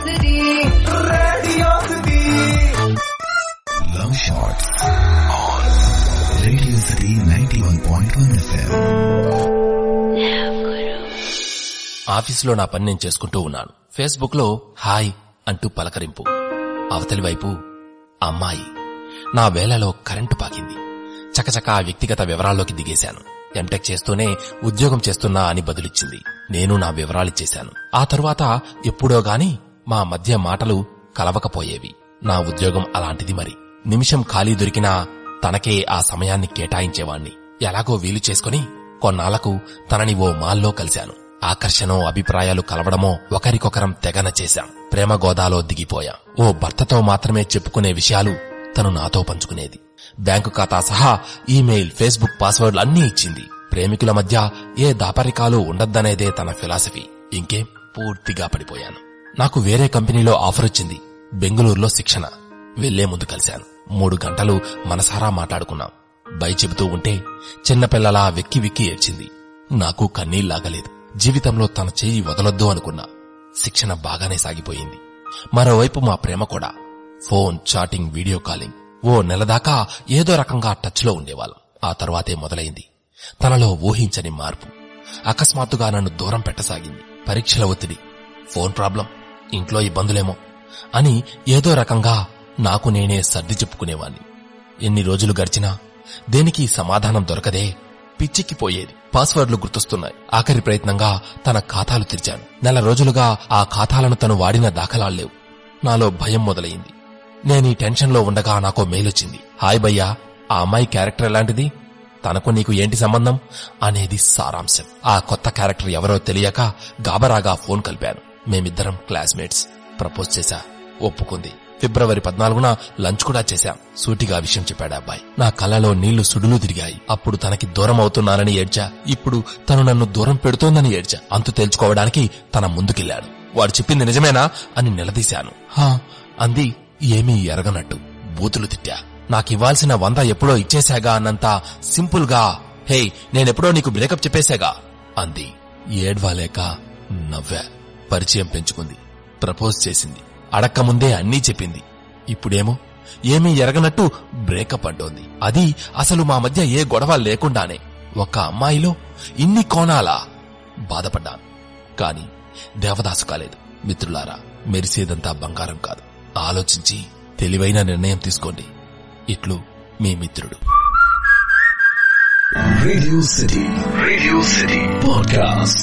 Love Shots on Radio City 91.1 FM. ఆఫీసులో నా పని నేను చేసుకుంటూ ఉన్నాను. ఫేస్బుక్ లో హాయ్ అంటూ పలకరింపు. అవతలి వైపు అమ్మాయి. నా వేళలో కరెంటు పాకింది. చకచకా వ్యక్తిగత వివరాల్లోకి దిగేశాను. ఎంటెక్ చేస్తూనే ఉద్యోగం చేస్తున్నా అని బదులిచ్చింది. నేను నా వివరాలిచ్చేశాను. ఆ తరువాత ఎప్పుడో గాని మా మధ్య మాటలు కలవకపోయేవి. నా ఉద్యోగం అలాంటిది మరి. నిమిషం ఖాళీ దొరికినా తనకే ఆ సమయాన్ని కేటాయించేవాణ్ణి. ఎలాగో వీలు చేసుకుని కొన్నాళ్లకు తనని ఓ మాల్లో కలిశాను. ఆకర్షణో అభిప్రాయాలు కలవడమో ఒకరికొకరం తెగన చేశాం. ప్రేమ గోదాలో దిగిపోయాం. ఓ భర్తతో మాత్రమే చెప్పుకునే విషయాలు తను నాతో పంచుకునేది. బ్యాంకు ఖాతా సహా ఈమెయిల్, ఫేస్బుక్ పాస్వర్డ్లు అన్నీ ఇచ్చింది. ప్రేమికుల మధ్య ఏ దాపరికాలు ఉండద్దనేదే తన ఫిలాసఫీ. ఇంకేం, పూర్తిగా పడిపోయాను. నాకు వేరే కంపెనీలో ఆఫర్ వచ్చింది. బెంగుళూరులో శిక్షణ. వెళ్లే ముందు కలిశాను. 3 గంటలు మనసారా మాట్లాడుకున్నాం. బై చెబుతూ ఉంటే చిన్నపిల్లలా వెక్కి వెక్కి ఏడ్చింది. నాకు కన్నీళ్లాగలేదు. జీవితంలో తన చెయ్యి వదలొద్దు అనుకున్నా. శిక్షణ బాగానే సాగిపోయింది. మరోవైపు మా ప్రేమ కూడా. Phone, chatting, video calling. ఓ నెలదాకా ఏదో రకంగా టచ్ లో ఉండేవాళ్ళం. ఆ తర్వాతే మొదలైంది తనలో ఊహించని మార్పు. అకస్మాత్తుగా నన్ను దూరం పెట్టసాగింది. పరీక్షల ఒత్తిడి, ఫోన్ ప్రాబ్లం, ఇంట్లో ఇబ్బందులేమో అని ఏదో రకంగా నాకు నేనే సర్ది చెప్పుకునేవాణ్ణి. ఎన్ని రోజులు గడిచినా దేనికి సమాధానం దొరకదే. పిచ్చిక్కిపోయేది. పాస్వర్డ్లు గుర్తొస్తున్నాయి. ఆఖరి ప్రయత్నంగా తన ఖాతాలు తెరిచాను. నెల రోజులుగా ఆ ఖాతాలను తను వాడిన దాఖలాల్లేవు. నాలో భయం మొదలైంది. నేనీ టెన్షన్లో ఉండగా నాకో మెయిల్ వచ్చింది. హాయ్ భయ్యా, ఆ అమ్మాయి క్యారెక్టర్ ఎలాంటిది? తనకు నీకు ఏంటి సంబంధం అనేది సారాంశం. ఆ కొత్త క్యారెక్టర్ ఎవరో తెలియక గాబరాగా ఫోన్ కలిపాను. మేమిద్దరం క్లాస్మేట్స్. ప్రపోజ్ చేశా. ఒప్పుకుంది. ఫిబ్రవరి 14న లంచ్ కూడా చేశాం. సూటిగా విషయం చెప్పాడు అబ్బాయి. నా కళ్ళలో నీళ్లు సుడులు తిరిగాయి. అప్పుడు తనకి దూరం అవుతున్నానని ఏడ్చా. ఇప్పుడు తను నన్ను దూరం పెడుతోందని ఏడ్చా. అంతు తేల్చుకోవడానికి తన ముందుకెళ్లాడు. వాడు చెప్పింది నిజమేనా అని నిలదీశాను. హా అంది ఏమీ ఎరగనట్టు. బూతులు తిట్టా. నాకివ్వాల్సిన 100 ఎప్పుడో ఇచ్చేశాగా అన్నంత సింపుల్ గా హే నేనెప్పుడో నీకు బ్రేకప్ చెప్పేశాగా అంది. ఏడ్వాలేక నవ్వా. పరిచయం పెంచుకుంది. ప్రపోజ్ చేసింది. అడక్కముందే అన్నీ చెప్పింది. ఇప్పుడేమో ఏమీ ఎరగనట్టు బ్రేకప్ అంటోంది. అది అసలు మా మధ్య ఏ గొడవ లేకుండానే. ఒక అమ్మాయిలో ఇన్ని కోణాలా? బాధపడ్డాను. కాని దేవదాసు కాలేదు. మిత్రులారా, మెరిసేదంతా బంగారం కాదు. ఆలోచించి తెలివైన నిర్ణయం తీసుకోండి. ఇట్లు మీ మిత్రుడు. Radio City Podcast.